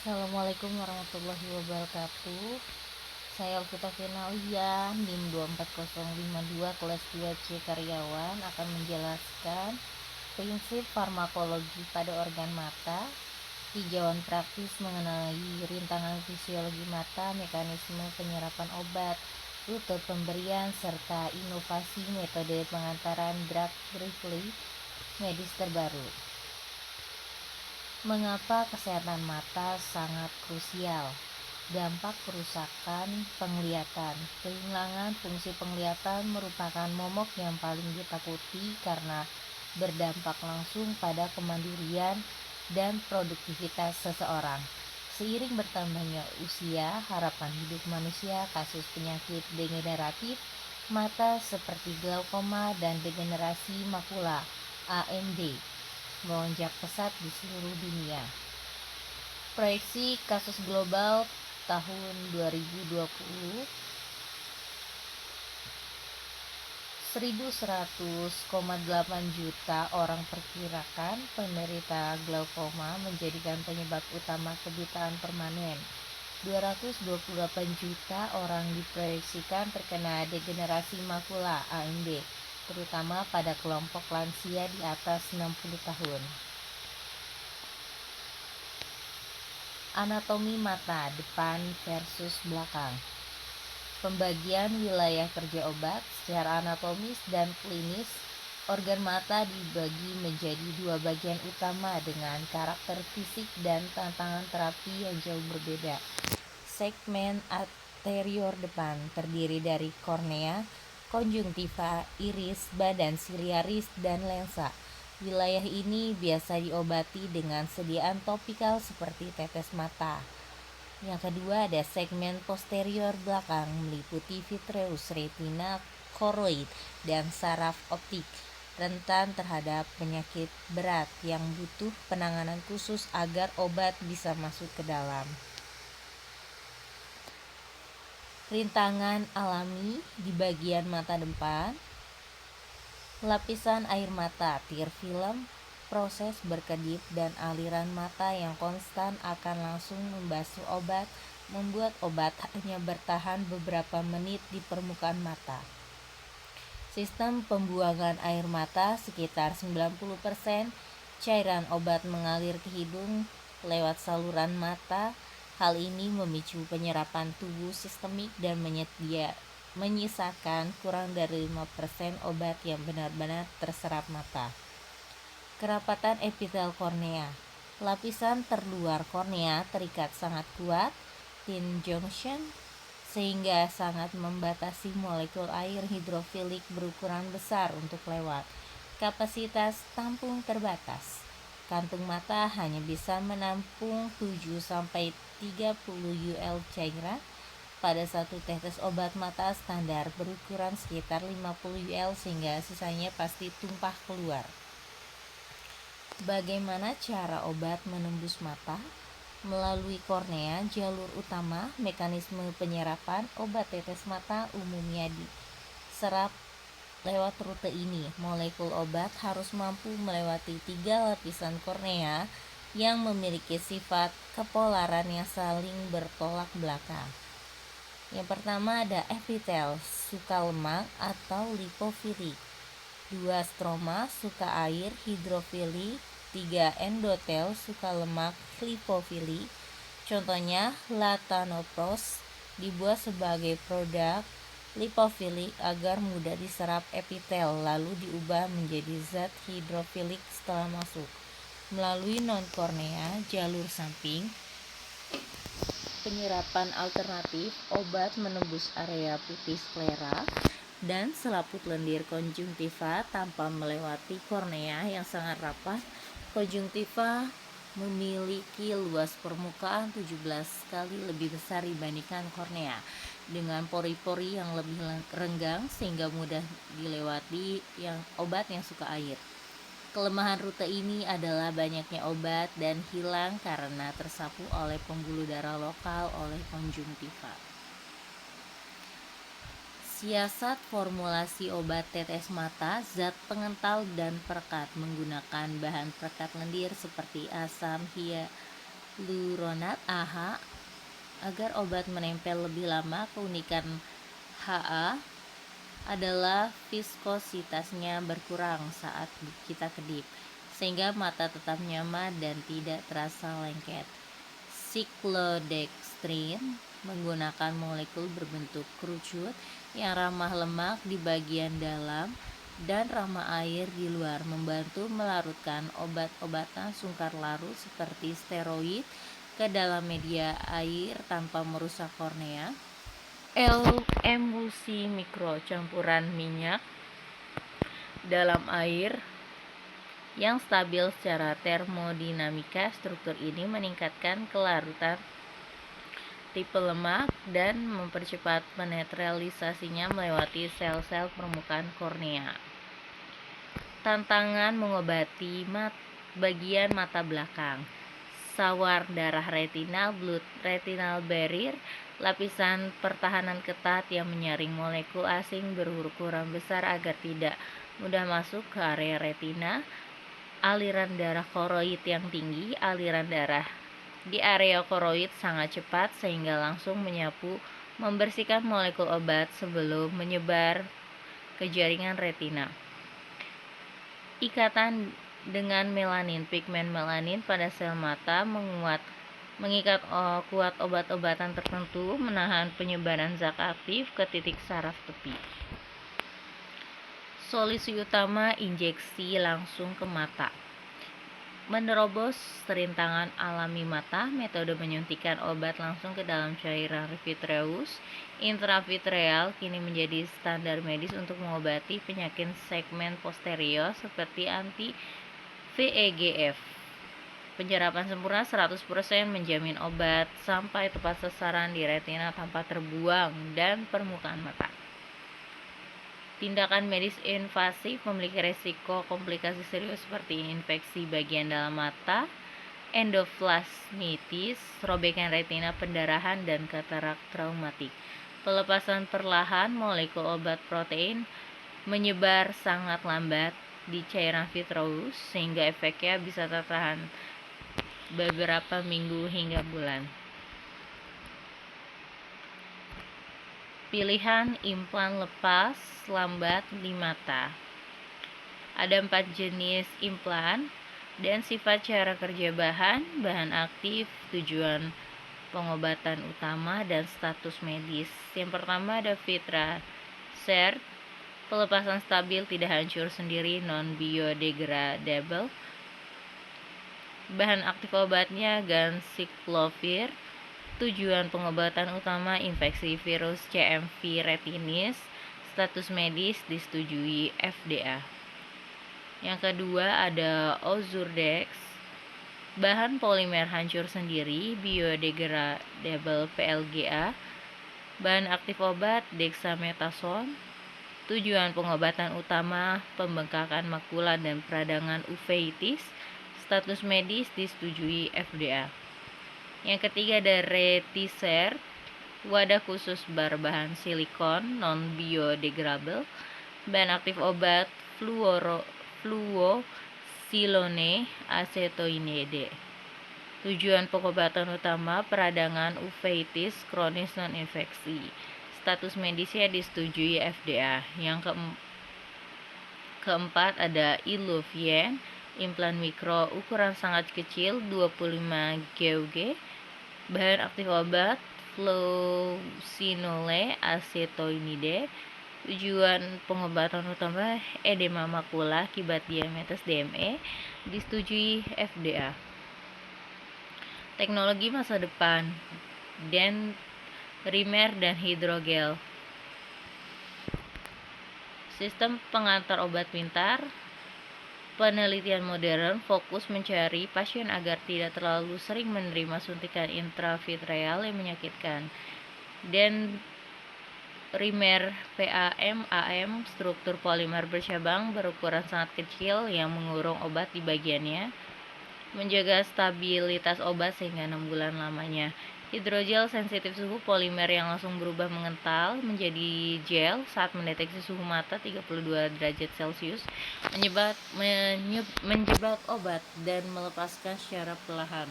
Assalamualaikum warahmatullahi wabarakatuh. Saya Alvita Finaulia, NIM 24052 kelas 2C karyawan akan menjelaskan prinsip farmakologi pada organ mata, tinjauan praktis mengenai rintangan fisiologi mata, mekanisme penyerapan obat, rute pemberian, serta inovasi metode pengantaran drug briefly medis terbaru. Mengapa kesehatan mata sangat krusial? Dampak kerusakan penglihatan. Kehilangan fungsi penglihatan merupakan momok yang paling ditakuti karena berdampak langsung pada kemandirian dan produktivitas seseorang. Seiring bertambahnya usia, harapan hidup manusia, kasus penyakit degeneratif mata seperti glaukoma dan degenerasi makula (AMD) melonjak pesat di seluruh dunia. Proyeksi kasus global tahun 2020, 1.100,8 juta orang perkirakan penderita glaukoma menjadikan penyebab utama kebutaan permanen. 228 juta orang diproyeksikan terkena degenerasi makula (AMD), terutama pada kelompok lansia di atas 60 tahun. Anatomi mata depan versus belakang. Pembagian wilayah kerja obat secara anatomis dan klinis. Organ mata dibagi menjadi dua bagian utama dengan karakter fisik dan tantangan terapi yang jauh berbeda. Segmen anterior depan terdiri dari kornea, konjungtiva, iris, badan siliaris, dan lensa. Wilayah ini biasa diobati dengan sediaan topikal seperti tetes mata. Yang kedua ada segmen posterior belakang, meliputi vitreus, retina, koroid, dan saraf optik. Rentan terhadap penyakit berat yang butuh penanganan khusus agar obat bisa masuk ke dalam. Rintangan alami di bagian mata depan. Lapisan air mata, tear film, proses berkedip dan aliran mata yang konstan akan langsung membasuh obat, membuat obat hanya bertahan beberapa menit di permukaan mata. Sistem pembuangan air mata sekitar 90%, cairan obat mengalir ke hidung lewat saluran mata. Hal ini memicu penyerapan tubuh sistemik dan menyisakan kurang dari 5% obat yang benar-benar terserap mata. Kerapatan epitel kornea. Lapisan terluar kornea terikat sangat kuat, thin junction, sehingga sangat membatasi molekul air hidrofilik berukuran besar untuk lewat. Kapasitas tampung terbatas. Kantung mata hanya bisa menampung 7-30 UL cairan pada satu tetes obat mata standar berukuran sekitar 50 UL, sehingga sisanya pasti tumpah keluar. Bagaimana cara obat menembus mata? Melalui kornea, jalur utama. Mekanisme penyerapan obat tetes mata umumnya diserap lewat rute ini. Molekul obat harus mampu melewati 3 lapisan kornea yang memiliki sifat kepolaran yang saling bertolak belakang. Yang pertama ada epitel, suka lemak atau lipofilik. 2 stroma, suka air, hidrofilik. 3 endotel, suka lemak, lipofilik. Contohnya latanoprost dibuat sebagai produk lipofilik agar mudah diserap epitel, lalu diubah menjadi zat hidrofilik setelah masuk melalui non-kornea, jalur samping. Penyerapan alternatif, obat menembus area pupil sklera dan selaput lendir konjungtiva tanpa melewati kornea yang sangat rapat. Konjungtiva memiliki luas permukaan 17 kali lebih besar dibandingkan kornea, dengan pori-pori yang lebih renggang sehingga mudah dilewati obat yang suka air. Kelemahan rute ini adalah banyaknya obat dan hilang karena tersapu oleh pembuluh darah lokal oleh konjungtiva. Siasat formulasi obat tetes mata, zat pengental dan perekat menggunakan bahan perekat lendir seperti asam Luronat AH. Agar obat menempel lebih lama, keunikan HA adalah viskositasnya berkurang saat kita kedip, sehingga mata tetap nyaman dan tidak terasa lengket. Siklodextrin menggunakan molekul berbentuk kerucut yang ramah lemak di bagian dalam dan ramah air di luar, membantu melarutkan obat-obatan sungkar larut seperti steroid ke dalam media air tanpa merusak kornea. Emulsi mikro campuran minyak dalam air yang stabil secara termodinamika. Struktur ini meningkatkan kelarutan tipe lemak dan mempercepat penetralisasinya melewati sel-sel permukaan kornea. Tantangan mengobati bagian mata belakang. Sawar darah retinal, blood retinal barrier, lapisan pertahanan ketat yang menyaring molekul asing berukuran besar agar tidak mudah masuk ke area retina. Aliran darah koroid yang tinggi. Aliran darah di area koroid sangat cepat sehingga langsung menyapu, membersihkan molekul obat sebelum menyebar ke jaringan retina. Ikatan dengan melanin. Pigmen melanin pada sel mata mengikat kuat obat-obatan tertentu, menahan penyebaran zat aktif ke titik saraf tepi. Solusi utama injeksi langsung ke mata. Menerobos serintangan alami mata, metode menyuntikkan obat langsung ke dalam cairan vitreous intravitreal kini menjadi standar medis untuk mengobati penyakit segmen posterior seperti anti-VEGF. Penyerapan sempurna 100% menjamin obat sampai tepat sasaran di retina tanpa terbuang dan permukaan mata. Tindakan medis invasif memiliki resiko komplikasi serius seperti infeksi bagian dalam mata, endoplasmitis, robekan retina, pendarahan, dan katarak traumatik. Pelepasan perlahan molekul obat protein menyebar sangat lambat di cairan vitreous sehingga efeknya bisa tertahan beberapa minggu hingga bulan. Pilihan implan lepas lambat di mata. Ada 4 jenis implan dan sifat cara kerja bahan aktif, tujuan pengobatan utama, dan status medis. Yang pertama ada Vitra Cert, pelepasan stabil, tidak hancur sendiri, non biodegradable. Bahan aktif obatnya ganciclovir. Tujuan pengobatan utama infeksi virus CMV retinis. Status medis disetujui FDA. Yang kedua ada Ozurdex, bahan polimer hancur sendiri, biodegradable PLGA. Bahan aktif obat dexamethasone. Tujuan pengobatan utama pembengkakan makula dan peradangan uveitis. Status medis disetujui FDA. Yang ketiga ada Retisert, wadah khusus berbahan silikon non biodegradable. Bahan aktif obat fluosilone acetoinide. Tujuan pengobatan utama peradangan uveitis kronis non infeksi. Status medisnya disetujui FDA. Yang keempat ada Ilovien, implan mikro ukuran sangat kecil 25 GUG. Bahan aktif obat fluosinone acetoinide. Tujuan pengobatan utama edema makula akibat diabetes DME, disetujui FDA. Teknologi masa depan Rimer dan hidrogel. Sistem pengantar obat pintar. Penelitian modern fokus mencari pasien agar tidak terlalu sering menerima suntikan intravitreal yang menyakitkan. Dan Rimer PAM struktur polimer bercabang berukuran sangat kecil yang mengurung obat di bagiannya, menjaga stabilitas obat sehingga 6 bulan lamanya. Hidrogel sensitif suhu, polimer yang langsung berubah mengental menjadi gel saat mendeteksi suhu mata 32 derajat Celcius, menjebak obat dan melepaskan secara perlahan.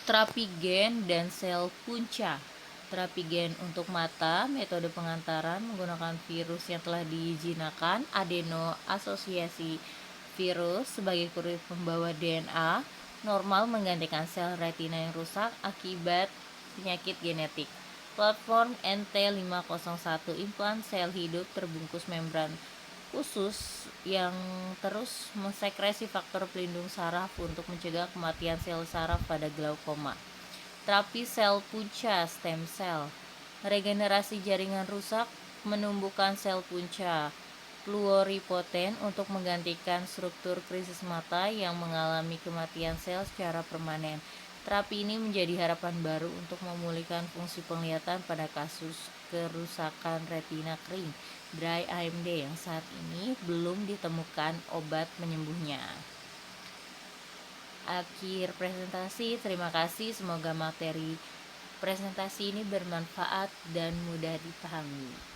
Terapi gen dan sel punca. Terapi gen untuk mata, metode pengantaran menggunakan virus yang telah diizinakan, adeno asosiasi virus sebagai kurir pembawa DNA, normal menggantikan sel retina yang rusak akibat penyakit genetik. Platform NT501 implan sel hidup terbungkus membran khusus yang terus mensekresi faktor pelindung saraf untuk mencegah kematian sel saraf pada glaukoma. Terapi sel punca stem cell. Regenerasi jaringan rusak menumbuhkan sel punca pluripoten untuk menggantikan struktur krisis mata yang mengalami kematian sel secara permanen. Terapi ini menjadi harapan baru untuk memulihkan fungsi penglihatan pada kasus kerusakan retina kering dry AMD yang saat ini belum ditemukan obat penyembuhnya. Akhir presentasi, terima kasih. Semoga materi presentasi ini bermanfaat dan mudah dipahami.